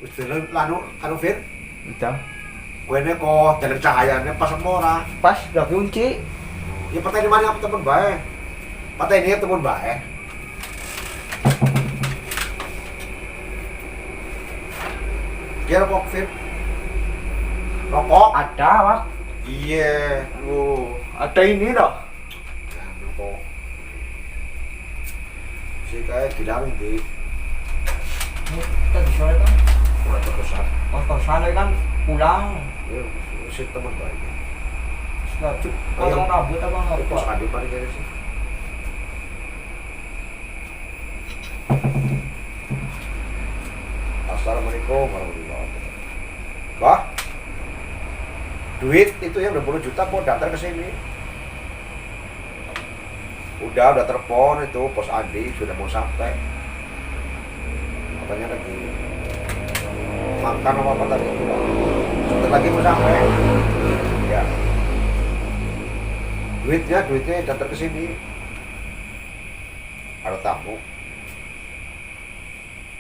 Wis lanu anu Fir. Udah. Kuene kok jalan cahayane pas ora. Pas udah kunci. Ya partai di mana temen bae. Partai ini temen bae. Kira rokok Fir. Rokok Ada, Pak. iya. Oh, ada ini loh. Ya, rokok. Si kayak dilarang di Tadi sore kan mulai berkesan. kos-kosan kan pulang. Ya, si temen bae. Sudah potong rambut apa Terus apa? adi mari kene sih. Assalamualaikum warahmatullahi wabarakatuh. Bah, duit itu yang 20 juta mau daftar ke sini. Udah telepon itu pos Adi sudah mau sampai. Katanya lagi makan apa tadi itu. Sebentar lagi mau sampai. Ya. Duitnya daftar ke sini. Ada tamu.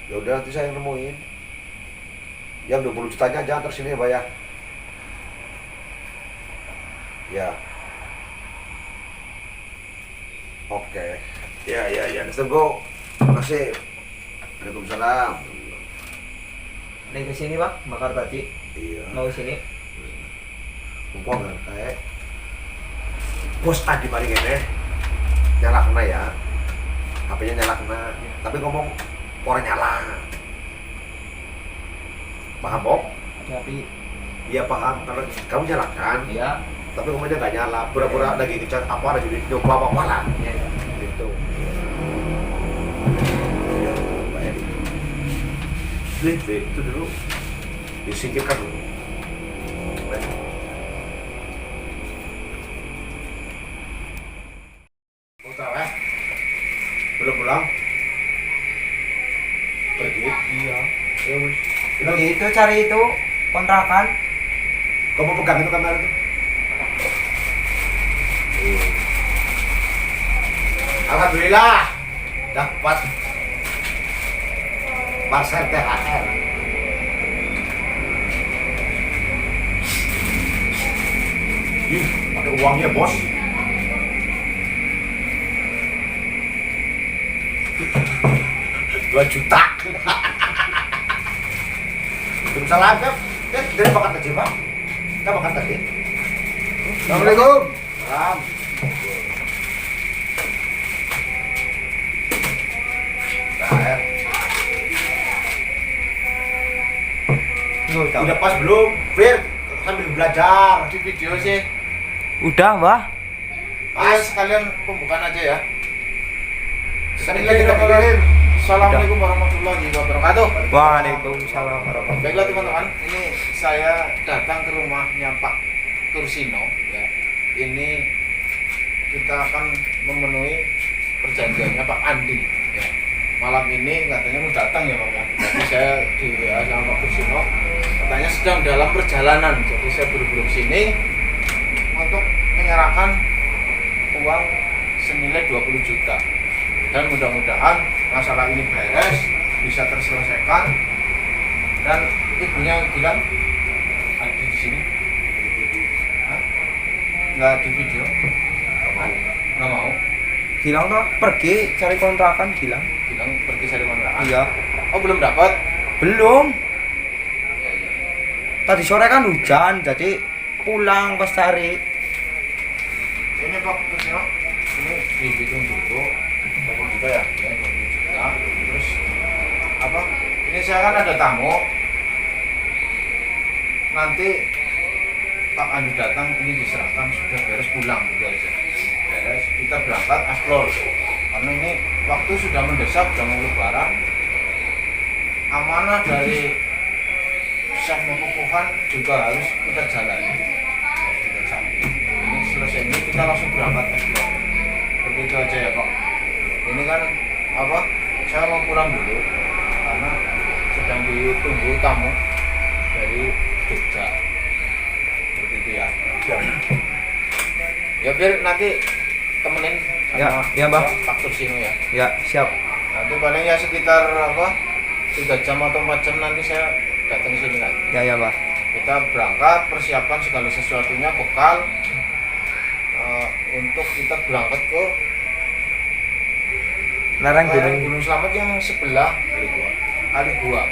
Ya udah nanti saya yang nemuin. Yang 20 jutanya jangan tersini ya, Pak ya. Ya. Oke. Ya, let's go. Terima kasih. Waalaikumsalam. Nih ke sini, Pak, bakar tadi. Iya. Mau sini. Mumpung nggak kayak bos tadi paling ini nyala kena ya. HP-nya nyala kena. Tapi ngomong orang nyala. Paham, Bob? Tapi Iya paham. Kalau kamu nyalakan, ya, tapi ngomongnya nggak nyala. Pura-pura lagi ngecat apa lagi nyoba apa lah. ya. Gitu. Baik. Itu dulu disingkirkan dulu. Baik. Udah, belum pulang? Pergi? Iya. Ya wis. Lagi itu cari itu kontrakan. Kamu pegang itu kamera tuh? Alhamdulillah dapat parcel THR. Ih, ada uangnya bos. Rp2 juta. Waalaikumsalam, Kak. Dari makan tadi, Pak. Kita makan tadi. Assalamualaikum. Salam. THR. Udah pas belum? Fir, sambil belajar. Di video sih. Udah, Mbak. Ayo sekalian pembukaan aja ya. Bismillahirrahmanirrahim. Assalamualaikum warahmatullahi wabarakatuh. Waalaikumsalam warahmatullahi. Baiklah teman-teman, ini saya datang ke rumahnya Pak Tursino ya. Ini kita akan memenuhi perjanjiannya Pak Andi ya. Malam ini katanya mau datang ya Pak ya. Jadi saya di WA sama Pak Tursino katanya sedang dalam perjalanan. Jadi saya buru-buru sini untuk menyerahkan uang senilai 20 juta. Dan mudah-mudahan masalah ini beres, bisa terselesaikan. Dan ibunya bilang ada di sini. Hah? Nggak di video? Nggak mau. Bilang toh pergi cari kontrakan bilang. Bilang pergi cari kontrakan. Iya. Oh belum dapat? Belum. Ya, ya. Tadi sore kan hujan, jadi pulang pas cari. Ini Pak Kusino, ini dihitung dulu 20 juta ya? Ya 20 juta. Terus apa? Ini saya kan ada tamu. Nanti Pak Andi datang, ini diserahkan sudah beres pulang gitu aja. Beres, kita berangkat explore. Karena ini waktu sudah mendesak, sudah mau lebaran. Amanah dari Syekh Mukukuhan juga harus kita jalani. Kita sambil. Ini selesai ini kita langsung berangkat explore. Begitu aja ya Pak. Ini kan apa? Saya mau pulang dulu karena sedang ditunggu tamu dari Jogja. Seperti itu ya. Ya biar nanti temenin sama Ya, Mbak. Pak Tursino ya. Ya, siap. Nanti paling ya sekitar apa? 3 jam atau 4 jam nanti saya datang ke sini lagi. Ya Pak. Kita berangkat, persiapkan segala sesuatunya, bekal untuk kita berangkat ke Lereng lereng gunung. Gunung Slamet yang sebelah kali gua.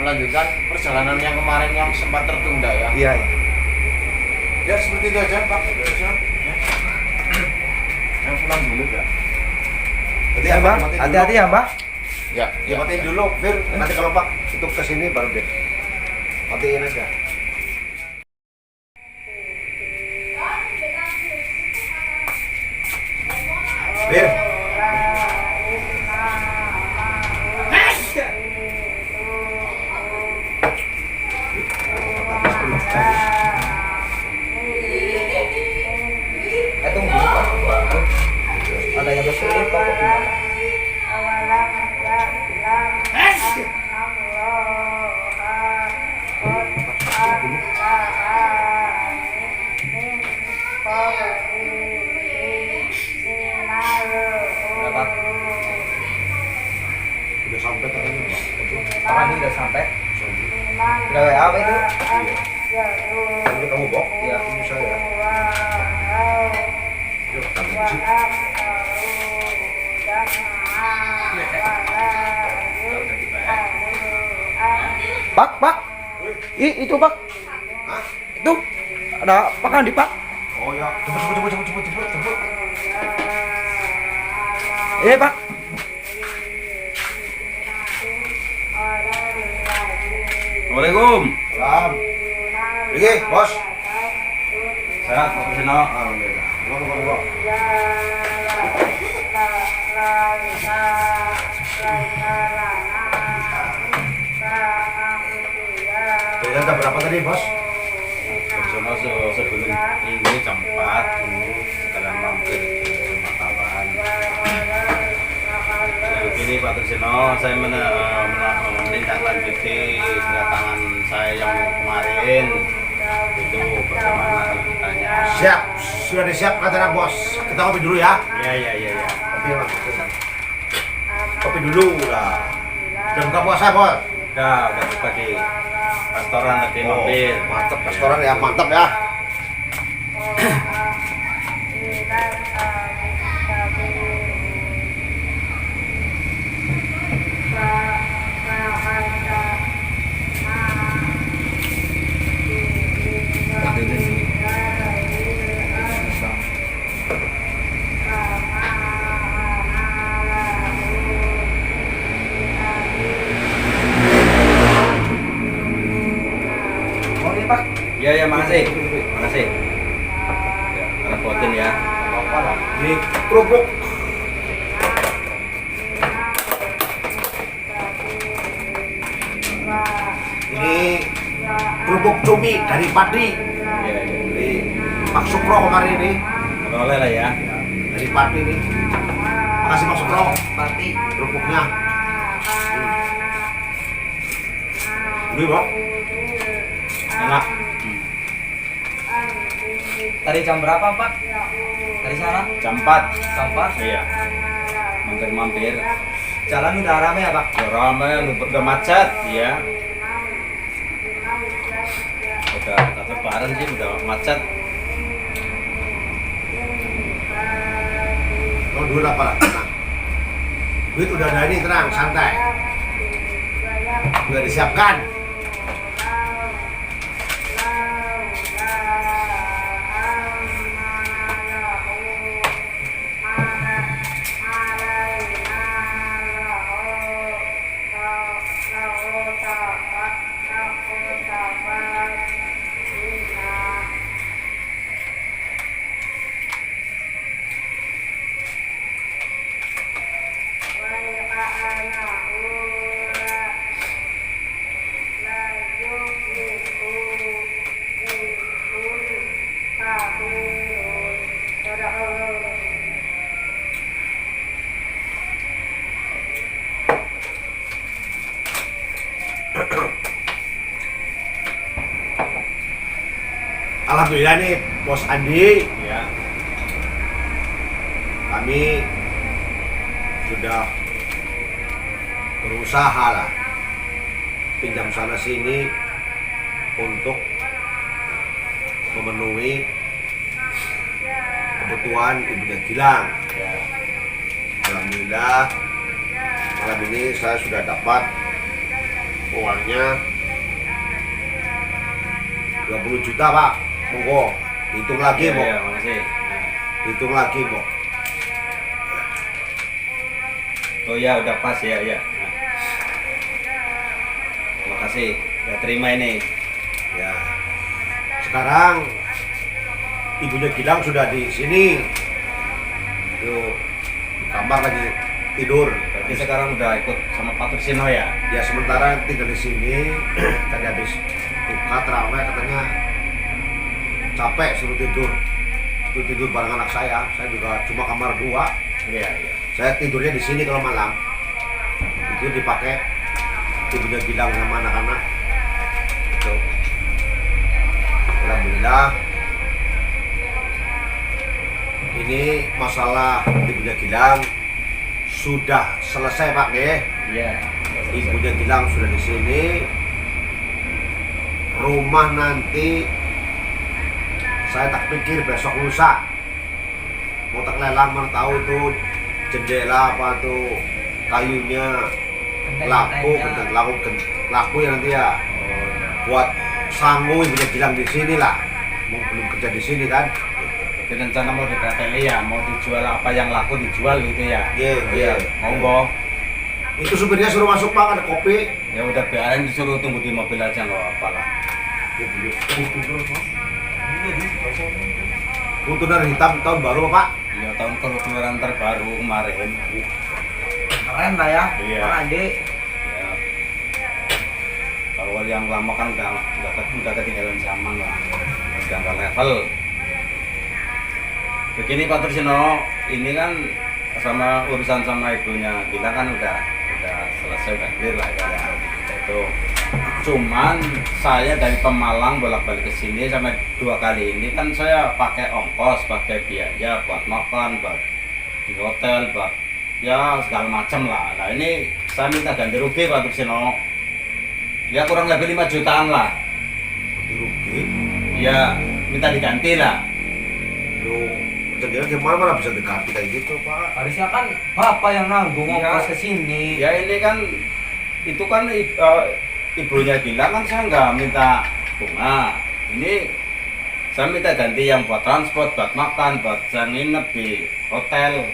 Melanjutkan perjalanan yang kemarin yang sempat tertunda ya. Iya. Ya seperti itu aja Pak. Ya. Yang pulang dulu ya. Berarti Ya apa? Pak, Matiin hati-hati dulu. ya Pak. Ya, Ya matiin dulu, Fir. Nanti kalau Pak itu kesini baru deh. Matiin aja. Fir. Tunggu Pak. Ada yang kesini Pak. Berapa? Udah sampai katanya Pak. Pak Andi udah sampai. Udah WA apa itu? Ini kamu bawa? Iya. Ini saya. Yuk, tangan sih. Pak. Itu Pak. Hah? Itu ada Pak Andi Pak. Oh ya, cepet. Pak. Assalamualaikum. Salam. Pergi, bos. Sehat, Pak Kusino. Alhamdulillah. Ngomong. Jalan jam berapa tadi, bos? Kusino sebelum ini jam 4 sekalian mampir ke Matawan. Begini Pak Kusino, saya menindaklanjuti kedatangan saya yang kemarin. Itu bagaimana lanjutannya? Siap, sudah disiapkan tenang, bos. Kita kopi dulu ya. Ya. Kopi mas. Kopi dulu lah. Udah buka puasa, bos. Udah buka di restoran tadi mampir. Mantap, restoran ya, mantap ya. Oh ini Pak. Ya, makasih. Makasih. Ya, repotin ya. Ini kerupuk. Ini kerupuk cumi dari Padi. Ya. Dari Pak Sukro kemarin ini. Boleh lah ya. Dari Padi nih. Makasih Pak Sukro. Pati. Kerupuknya. Ini bro. Enak. Tadi jam berapa Pak? Dari sana? Jam 4. Sampai. Iya. Mampir-mampir. Jalan udah rame ya Pak? Ya ramai, udah macet, ya. Udah lebaran sih, udah macet. Oh dulu apa lah? Tenang. Duit udah ada ini, tenang, santai. Udah disiapkan. Alhamdulillah nih Bos Andi, Ya. kami sudah berusaha lah pinjam sana sini untuk memenuhi kebutuhan ibunya Gilang. Ya. Alhamdulillah malam ini saya sudah dapat uangnya 20 juta Pak. Monggo hitung lagi Mbok. Ya, makasih. Hitung lagi Mbok. Oh ya, udah pas ya, ya. Terima kasih. Ya, terima ini. Ya. Sekarang ibunya Gilang sudah di sini. Tuh, di kamar lagi tidur. Berarti sekarang udah ikut sama Pak Tursino ya? Ya sementara tinggal di sini. Tadi habis buka terawih katanya capek suruh tidur. Suruh tidur bareng anak saya. Saya juga cuma kamar 2. Iya, iya. Saya tidurnya di sini kalau malam. Itu dipakai ibunya Gilang sama anak-anak. Itu. Alhamdulillah. Ini masalah ibunya Gilang sudah selesai Pak nggih. Iya. Ibunya Gilang sudah di sini. Rumah nanti saya tak pikir besok lusa mau tak lelang, mana tahu tuh jendela apa tuh kayunya laku ya nanti ya buat sanggup ibunya Gilang di sini lah. Mau belum kerja di sini kan? Jadi rencana mau dipreteli ya, mau dijual apa yang laku dijual gitu ya? Iya. Monggo. Itu supirnya suruh masuk Pak, ada kopi. Ya udah biarin, disuruh tunggu di mobil aja nggak apa lah. Kutuner hitam tahun baru Pak. Ya tahun keluaran terbaru kemarin. Keren lah ya, Iya. Pak Andi. Ya. Kalau yang lama kan udah ketinggalan zaman lah, udah nggak level. Begini Pak Tursino, ini kan sama urusan sama ibunya kita kan udah selesai, udah clear lah ya itu. Cuman saya dari Pemalang bolak-balik ke sini sampai 2 kali ini kan saya pakai ongkos, pakai biaya buat makan, buat di hotel, buat ya segala macam lah. Nah ini saya minta ganti rugi Pak Tursino. Ya kurang lebih 5 jutaan lah. Rugi. Ya minta diganti lah. Loh, jadi gimana bisa diganti kayak gitu Pak? Harusnya kan Bapak yang nanggung Iya. ongkos ke sini. Ya ini kan itu kan ibunya Gilang kan saya nggak minta bunga. Ini saya minta ganti yang buat transport, buat makan, buat saya nginep di hotel.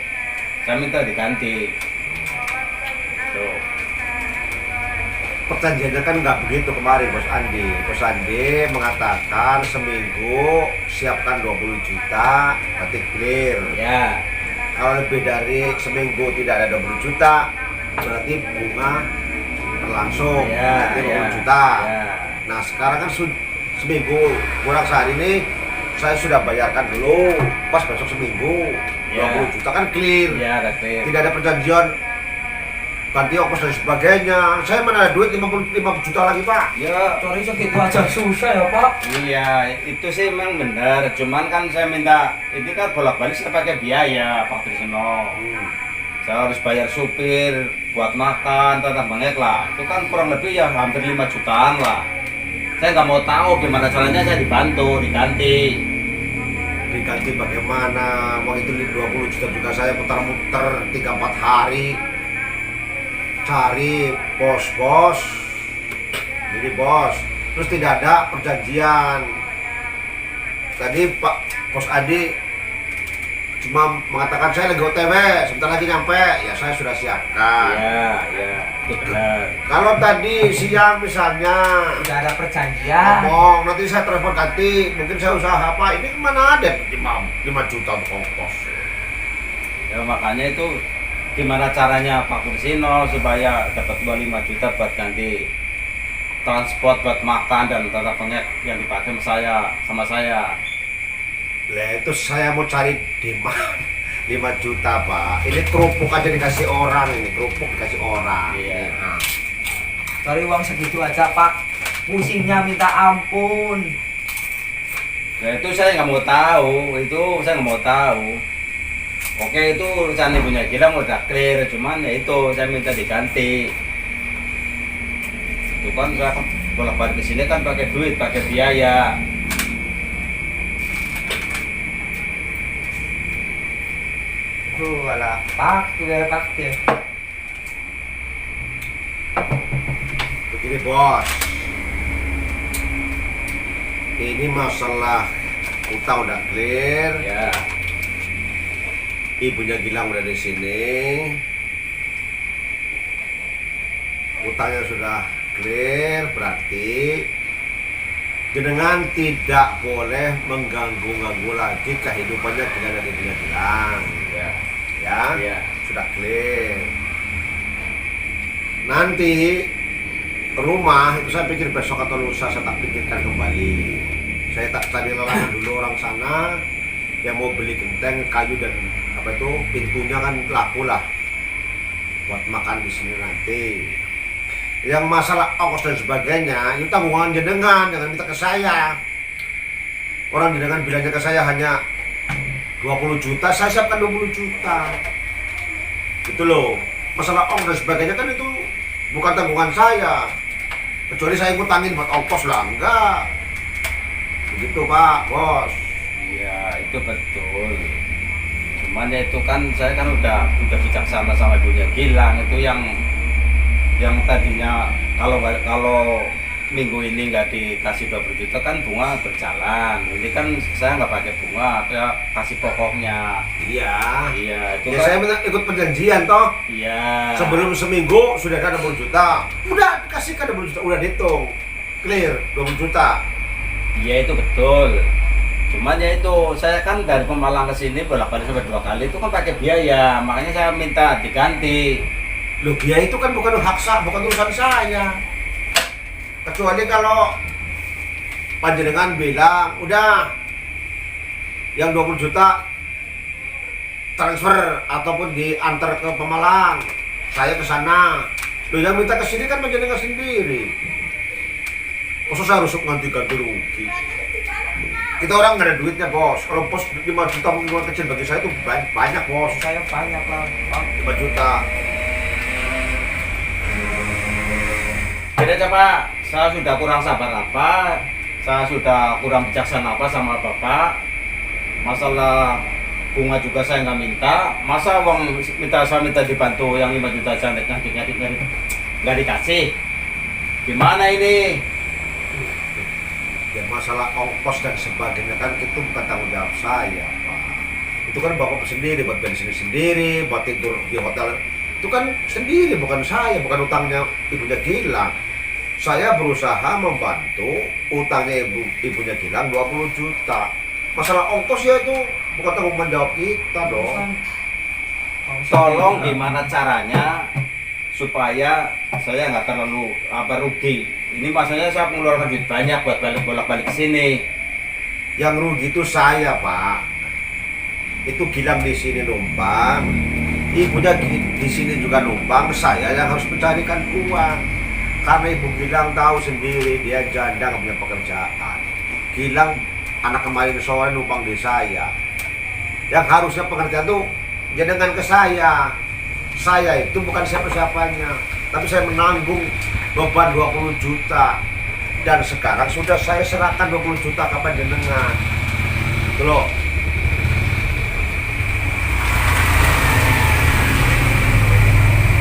Saya minta diganti. Tuh. Perjanjiannya kan nggak begitu kemarin Bos Andi. Bos Andi mengatakan seminggu siapkan 20 juta, berarti clear. Ya, Kalau lebih dari seminggu tidak ada 20 juta, berarti bunga berlangsung, ya, berarti 20 ya, juta. ya. Nah sekarang kan seminggu kurang sehari ini saya sudah bayarkan dulu, pas besok seminggu Ya. 20 juta kan clear. Ya, udah clear. Tidak ada perjanjian ganti ongkos dan sebagainya. Saya mana ada duit 50 juta lagi Pak. Ya, Sorry segitu aja susah ya Pak. iya, itu sih memang benar. Cuman kan saya minta, ini kan bolak-balik saya pakai biaya, Pak Trisno. Saya harus bayar supir, buat makan, tata bengek lah. Itu kan kurang lebih ya hampir 5 jutaan lah. Saya nggak mau tahu gimana caranya saya dibantu, diganti. Diganti bagaimana? Waktu itu 20 juta juga saya putar-muter 3-4 hari cari bos-bos. Jadi bos, terus tidak ada perjanjian. Tadi Pak Bos Adi cuma mengatakan saya lagi OTW, sebentar lagi nyampe. Ya saya sudah siapkan. Iya, iya, itu benar. Kalau tadi siang misalnya Udah ada perjanjian. ngomong nanti saya telepon ganti, mungkin saya usaha apa, ini mana ada 5 juta untuk ongkos. Ya makanya itu gimana caranya Pak Tursino supaya dapat 25 juta buat ganti transport, buat makan dan tata bengek yang dipakai sama saya. Lah itu saya mau cari di mana 5 juta Pak. Ini kerupuk aja dikasih orang, ini kerupuk dikasih orang. Iya. Nah, Sorry uang segitu aja Pak. Pusingnya minta ampun. Ya itu saya nggak mau tahu, Oke itu urusan ibunya Gilang udah clear, cuman ya itu saya minta diganti. Itu kan saya bolak-balik ke sini kan pakai duit, pakai biaya. Tuh, wala pak, tuh pak dia. Begini bos, ini masalah utang udah clear, Ya. ibunya Gilang udah di sini, utangnya sudah clear, berarti jenengan tidak boleh mengganggu-ganggu lagi kehidupannya Gilang dan ibunya Gilang. Ya. Ya, Ya. sudah clear. Nanti rumah itu saya pikir besok atau lusa saya tak pikirkan kembali. Saya tak cari lelangan dulu orang sana yang mau beli genteng, kayu dan apa itu pintunya kan laku lah buat makan di sini nanti. Yang masalah ongkos dan sebagainya itu tanggungan jenengan, jangan minta ke saya. Orang jenengan bilangnya ke saya hanya 20 juta, saya siapkan 20 juta. Itu loh. Masalah ongkos dan sebagainya kan itu bukan tanggungan saya. Kecuali saya ngutangin buat ongkos lah, enggak. Begitu Pak, Bos. Iya, itu betul. Cuman ya itu kan saya kan udah bijaksana sama ibunya Gilang, itu yang tadinya kalau minggu ini nggak dikasih 20 juta kan bunga berjalan. Ini kan saya nggak pakai bunga, saya kasih pokoknya. Iya. Iya, itu Ya kan. saya ikut perjanjian toh. Iya. Sebelum seminggu sudah ada 20 juta. Udah kasihkan 20 juta, udah dihitung. Clear 20 juta. Iya itu betul. Cuman ya itu saya kan dari Pemalang ke sini bolak-balik sampai 2 kali itu kan pakai biaya, makanya saya minta diganti. Loh, biaya itu kan bukan hak saya, bukan urusan saya. Kecuali kalau panjenengan bilang, udah yang 20 juta transfer ataupun diantar ke Pemalang, saya ke sana. Loh, yang minta ke sini kan panjenengan sendiri. Masa saya harus ganti-ganti rugi? Kita orang nggak ada duitnya bos. Kalau pos 5 juta mungkin kecil bagi saya itu banyak bos. Saya banyak lah, pak. 5 juta. Beda aja Pak, saya sudah kurang sabar apa, saya sudah kurang bijaksana apa sama Bapak. Masalah bunga juga saya nggak minta, masa uang saya minta dibantu yang 5 juta aja nggak dikasih. Gimana ini? Ya masalah ongkos dan sebagainya kan itu bukan tanggung jawab saya Pak. Itu kan bapak sendiri, buat bensin sendiri, buat tidur di hotel. Itu kan sendiri, bukan saya, bukan utangnya ibunya Gilang. Saya berusaha membantu utangnya ibunya Gilang 20 juta. Masalah ongkos ya itu bukan tanggung jawab kita dong. Tolong gimana caranya supaya saya nggak terlalu rugi. Ini maksudnya saya mengeluarkan duit banyak buat bolak-balik ke sini. Yang rugi itu saya Pak. Itu Gilang di sini numpang, ibunya di sini juga numpang, saya yang harus mencarikan uang. Karena ibu Gilang tahu sendiri dia janda nggak punya pekerjaan. Gilang anak kemarin sore numpang di saya. Yang harusnya pengertian tuh jangan ke saya. Saya itu bukan siapa-siapanya, tapi saya menanggung beban 20 juta. Dan sekarang sudah saya serahkan 20 juta ke panjenengan. Itu loh.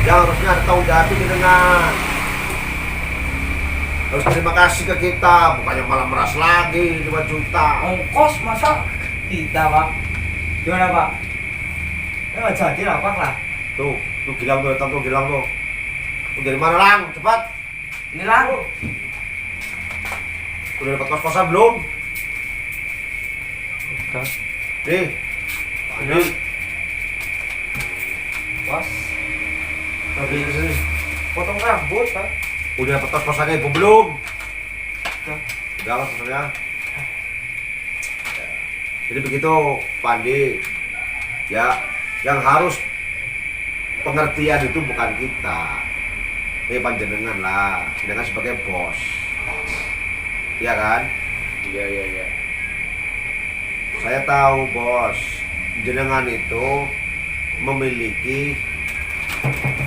Yang harusnya ada tanggung jawab itu dengan harus terima kasih ke kita, bukannya malah meras lagi 5 juta. Ongkos masa kita pak? Gimana pak? Nggak jadi lah pak lah. Tuh Gilang tuh, datang tuh Gilang tuh. Tuh dari mana Lang? Cepat. Ini lah. Udah dapat kos-kosan belum? Udah. Nih. Ini. Bos. Tapi ke sini. Potong rambut pak. Udah dapat kos-kosannya ibu belum? Udah. Udah lah kos-kosannya. Jadi begitu Pak Andi. Ya, yang harus pengertian itu bukan kita, panjenengan lah, panjenengan sebagai bos, iya kan? Iya. Saya tahu bos, jenengan itu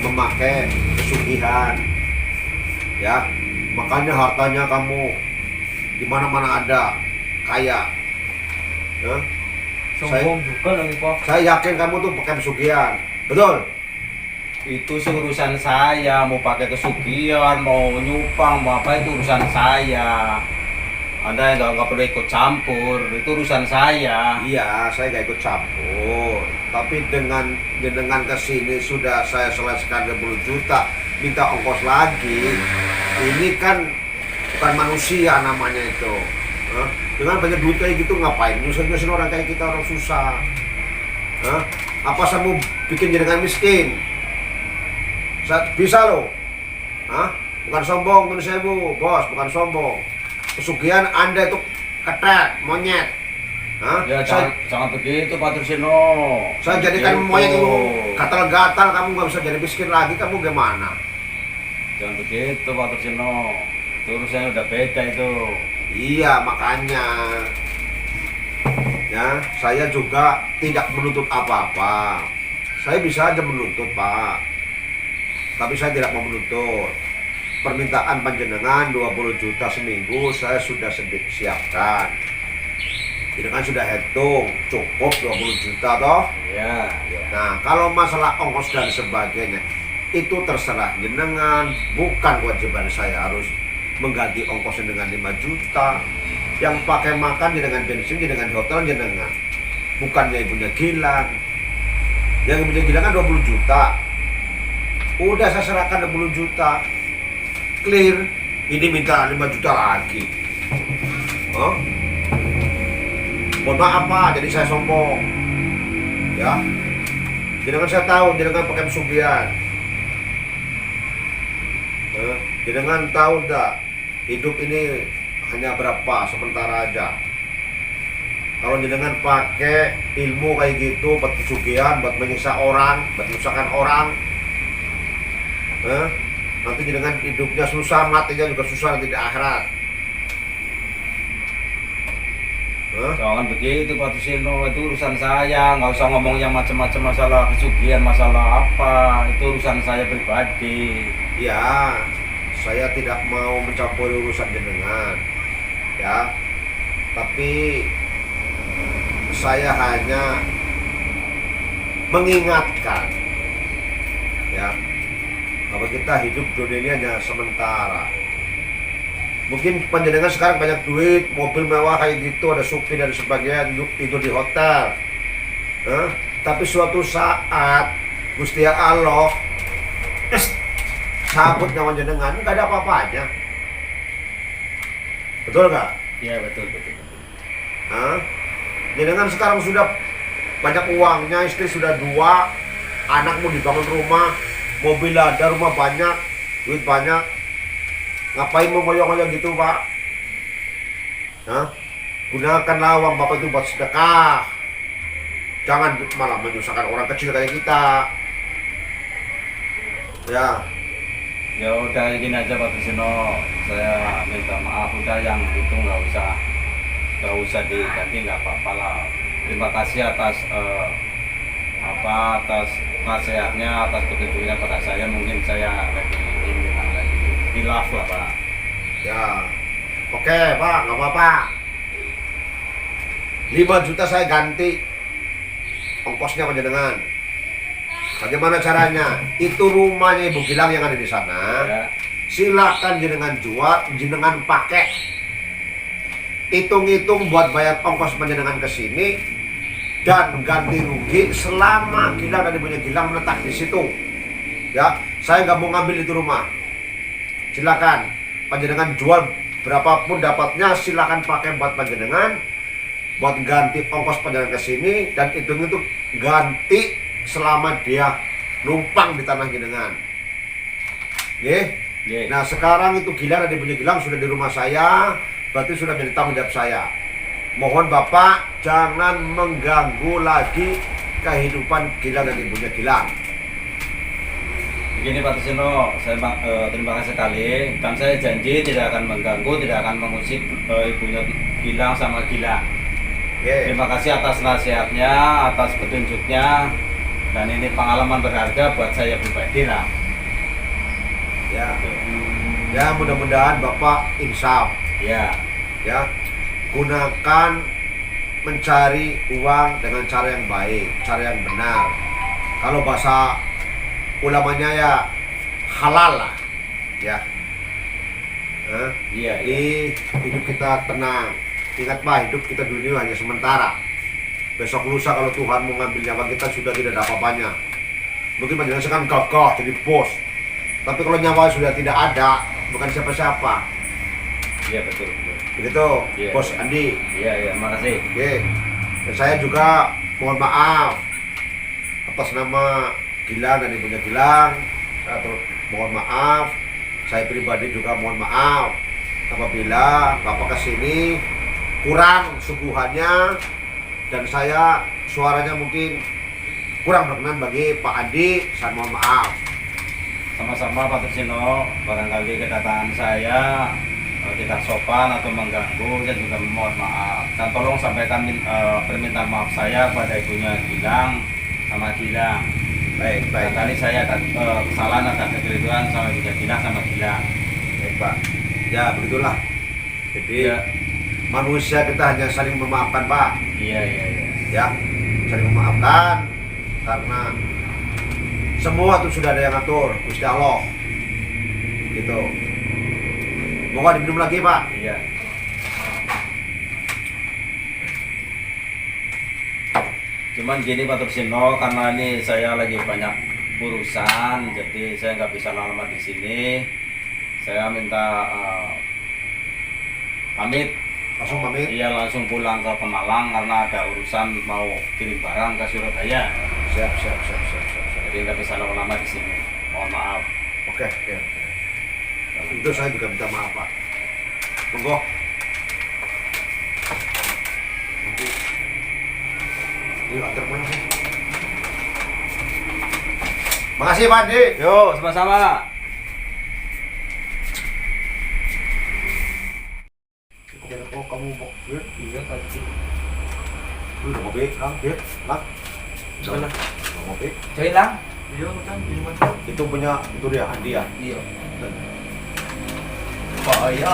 memakai pesugihan, ya, Makanya hartanya kamu di mana-mana ada, kaya. Ya? Sombong juga lagi Pak. Saya yakin kamu tuh pakai pesugihan. Betul? Itu sih urusan saya, mau pakai kesugihan, mau nyupang, mau apa itu urusan saya. Anda yang nggak perlu ikut campur, itu urusan saya. Iya, saya gak ikut campur. Tapi dengan kesini sudah saya selesaikan 20 juta, minta ongkos lagi. Ini kan bukan manusia namanya itu. Hah? Dengan banyak duit kayak gitu ngapain nyusahin orang kayak kita, orang susah. Hah? Apa saya mau bikin jenengan miskin? Bisa loh. Hah? Bukan sombong, menurut saya bu, bos, bukan sombong. Pesugihan Anda itu ketek, monyet. Hah? Ya jangan begitu Pak Tursino. Saya jadikan Begitu. monyet itu gatal-gatal, kamu nggak bisa jadi miskin lagi, kamu gimana? Jangan begitu Pak Tursino. Itu urusannya udah beda itu. Iya, makanya ya, saya juga tidak menuntut apa-apa. Saya bisa aja menuntut, Pak. Tapi saya tidak mau menuntut. Permintaan panjenengan 20 juta seminggu saya sudah siapkan. Jenengan sudah hitung cukup 20 juta toh. Ya, ya. Nah, kalau masalah ongkos dan sebagainya itu terserah jenengan, bukan kewajiban saya harus mengganti ongkosnya dengan 5 juta. Yang pakai makan jenengan, bensin jenengan, hotel jenengan. Bukannya ibunya Gilang. Yang ibunya Gilang kan 20 juta. Udah saya serahkan 20 juta. Clear. Ini minta 5 juta lagi. Oh? Mohon maaf Pak, jadi saya sombong. Ya. Jenengan saya tahu, jenengan pakai pesugihan. Jenengan tahu enggak, hidup ini hanya berapa, sementara aja. Kalau jenengan pakai ilmu kayak gitu buat pesugihan, buat menyiksa orang, buat menyusahkan orang, nanti jenengan hidupnya susah, matinya juga susah nanti di akhirat. Jangan begitu Pak Tursino, itu urusan saya. Nggak usah ngomong yang macam-macam masalah kesugihan, masalah apa. Itu urusan saya pribadi. Ya, saya tidak mau mencampuri urusan jenengan, ya. Tapi saya hanya mengingatkan, ya, bahwa kita hidup dunia ini hanya sementara. Mungkin panjenengan sekarang banyak duit, mobil mewah kayak gitu, ada supir dan sebagainya, tidur di hotel. Tapi suatu saat Gusti Allah cabut nyawa jenengan, nggak ada apa-apanya. Betul nggak? Iya betul. Jenengan sekarang sudah banyak uangnya, istri sudah 2, anak mau dibangun rumah, mobil ada, rumah banyak, duit banyak. Ngapain mau ngoyo-ngoyo gitu Pak? Gunakanlah uang Bapak itu buat sedekah. Jangan malah menyusahkan orang kecil kayak kita. Ya. Ya udah gini aja Pak Tursino, saya minta maaf, udah yang itu nggak usah diganti, nggak apa-apa lah. Terima kasih atas atas nasihatnya, atas petunjuknya pada saya. Mungkin saya lagi hilaf lah Pak. Ya. Oke Pak, nggak apa-apa. 5 juta saya ganti ongkosnya panjenengan. Bagaimana caranya? Itu rumahnya Ibu Gilang yang ada di sana. Ya. Silakan jenengan jual, jenengan pakai. Hitung-hitung buat bayar ongkos panjenengan ke sini dan ganti rugi selama Gilang dan ibunya Gilang menetap di situ. Ya, saya nggak mau ngambil itu rumah. Silakan panjenengan jual berapapun dapatnya, silakan pakai buat panjenengan, buat ganti ongkos panjenengan ke sini, dan hitung-hitung ganti selama dia numpang di tanah jenengan. Oke? Oke. Nah sekarang itu Gilang dan ibunya Gilang sudah di rumah saya, berarti sudah menjadi tanggung jawab saya. Mohon Bapak jangan mengganggu lagi kehidupan Gilang dan ibunya Gilang. Begini Pak Tursino, saya terima kasih sekali, dan saya janji tidak akan mengganggu, tidak akan mengusik ibunya Gilang sama Gilang. Oke. Terima kasih atas nasihatnya, atas petunjuknya, dan ini pengalaman berharga buat saya pribadi lah. Ya. Ya mudah-mudahan Bapak insaf Ya, ya, gunakan mencari uang dengan cara yang baik, cara yang benar. Kalau bahasa ulamanya ya halal lah ya. iya, iya. Jadi hidup kita tenang. Ingat Pak, hidup kita dunia hanya sementara. Besok lusa kalau Tuhan mau ngambil nyawa kita sudah tidak ada apa-apanya. Mungkin panjenengan sekarang gagah jadi bos, tapi kalau nyawa sudah tidak ada, bukan siapa-siapa. Iya, betul, betul. Begitu, Iya, Bos iya. Andi. Iya, iya, makasih. Oke. Dan saya juga mohon maaf atas nama Gilang dan ibunya Gilang. Saya mohon maaf. Saya pribadi juga mohon maaf apabila Bapak kesini kurang sungguhannya dan saya suaranya mungkin kurang berkenan bagi Pak Andi. Saya mohon maaf. Sama-sama Pak Tursino, barangkali kedatangan saya tidak sopan atau mengganggu, saya juga mohon maaf. Dan tolong sampaikan permintaan maaf saya kepada ibunya Gilang sama Gilang. Baik, baik. Barangkali saya ada kesalahan, ada kekeliruan sama ibunya Gilang sama Gilang. Baik, Pak. Ya, begitulah. Jadi Iya. manusia kita hanya saling memaafkan, Pak. Iya, iya, iya. Ya, saling memaafkan karena semua itu sudah ada yang ngatur, Gusti Allah. Gitu. Mohon diminum lagi, Pak. Iya. Cuman gini Pak Tursino, karena ini saya lagi banyak urusan, jadi saya nggak bisa lama di sini. Saya minta pamit. Langsung pamit. Iya, langsung pulang ke Pemalang karena ada urusan mau kirim barang ke Surabaya. Siap. Jadi nggak bisa lama-lama di sini. Mohon maaf. Oke. Itu saya juga minta maaf, Pak. Monggo. Nanti. Yuk, antar pulang. Makasih, Pak Andi. Yo, sama-sama. Kira kok kamu mau Iya tadi. lu udah ngopi, Kang? Ya, Lang. Mana? Udah ngopi. Coy lang. Iya kan minuman. Itu punya itu dia Andi ya. Iya. Pak ya.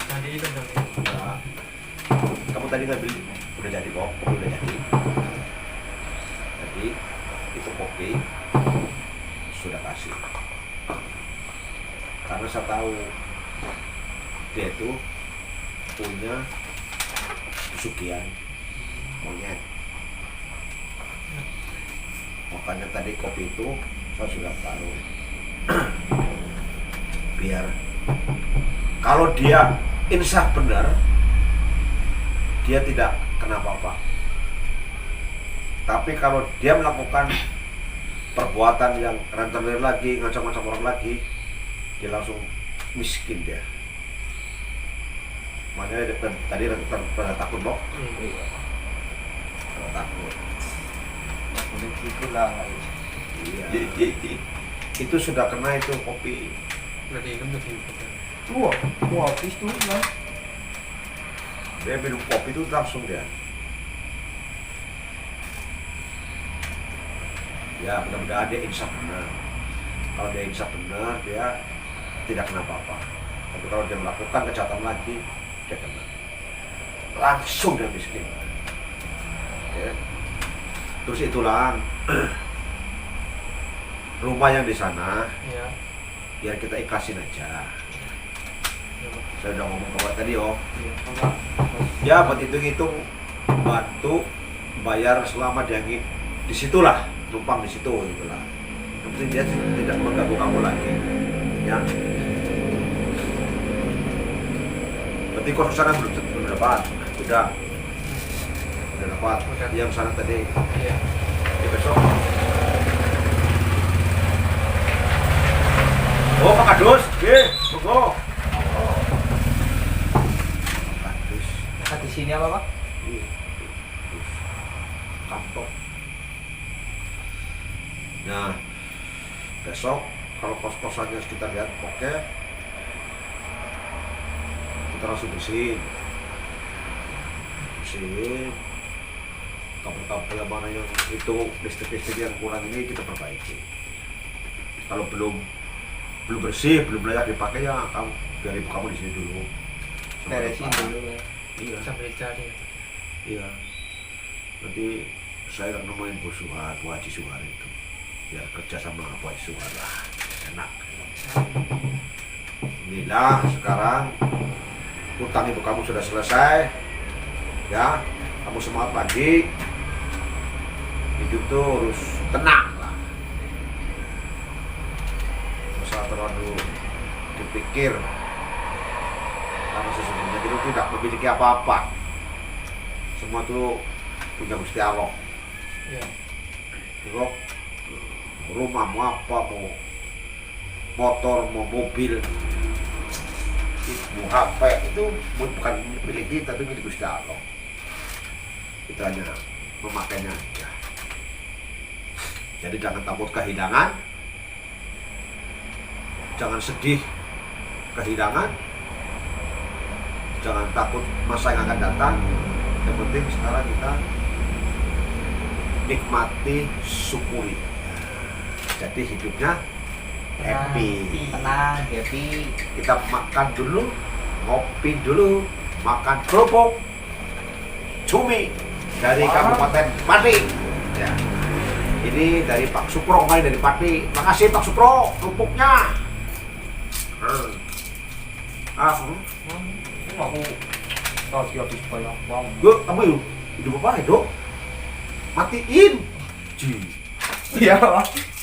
Tadi itu kan. Nah, kamu tadi ngambil udah jadi kok, kopi udah jadi. Jadi itu kopi sudah kasih. Karena saya tahu dia itu punya pesugihan monyet. Makanya tadi kopi itu saya sudah taruh. Biar kalau dia insaf benar, dia tidak kena apa-apa. Tapi kalau dia melakukan perbuatan yang rentenir lagi, ngacam-ngacam orang lagi, dia langsung miskin dia. Makanya tadi pada takut loh. Iya. Pada takut. Udah gitu lah. Iya. Itu sudah kena itu kopi. Berarti minum tuh. Wah, habis tuh lah. Dia minum kopi itu langsung dia. Ya mudah-mudahan dia insaf benar. Kalau dia insaf benar, dia tidak kena apa-apa. Tapi kalau dia melakukan kejahatan lagi, dia kena. Langsung dia miskin. Ya. Terus itulah rumah yang di sana, Iya. biar kita ikhlasin aja. Iya, Pak. Saya udah ngomong ke Pak tadi, oh. Iya, Pak. Ya buat hitung-hitung bantu bayar selama dia disitulah, numpang di situ itulah. Yang penting dia tidak mengganggu kamu lagi. Ya. Berarti kos sana belum dapat. Udah dapat. Udah. Yang sana tadi. Iya. Di besok. Oh, Pak Kadus, monggo. Kadus. Nah, di sini apa, Pak? Kantor. Nah, besok kalau kos-kosannya kita lihat oke, kita langsung bersihin, kabel-kabel mana yang itu listrik-listrik yang kurang ini kita perbaiki. Kalau belum belum bersih, belum layak dipakai ya kamu biar ibu kamu di sini dulu. Beresin dulu ya. Iya, Sampai cari. iya. Nanti saya akan nemuin Bu Suhar, Bu Haji Suhar itu. Biar kerja sama Bu Haji Suhar lah, enak. Inilah sekarang utang ibu kamu sudah selesai. Ya, kamu semangat lagi. Hidup tuh harus tenang lah. Nggak usah terlalu dipikir. Karena sesungguhnya kita tidak memiliki apa-apa. Semua tuh punya Gusti Allah. Ya. Kok rumah mau apa, mau motor, mau mobil, mau HP itu bukan milik kita, itu milik Gusti Allah. Kita hanya memakainya aja. Jadi jangan takut kehilangan, jangan sedih kehilangan, jangan takut masa yang akan datang. Yang penting sekarang kita nikmati, syukuri. Jadi hidupnya happy. Tenang, happy. Kita makan dulu, ngopi dulu, makan kerupuk cumi dari Kabupaten Pati. Ya. Ini dari Pak Supro, main dari Pati. Makasih Pak Supro, kerupuknya. Aku tadi habis bayar uang. Gue, kamu yuk, hidup apa itu? Matiin. Ji. Iya, Pak.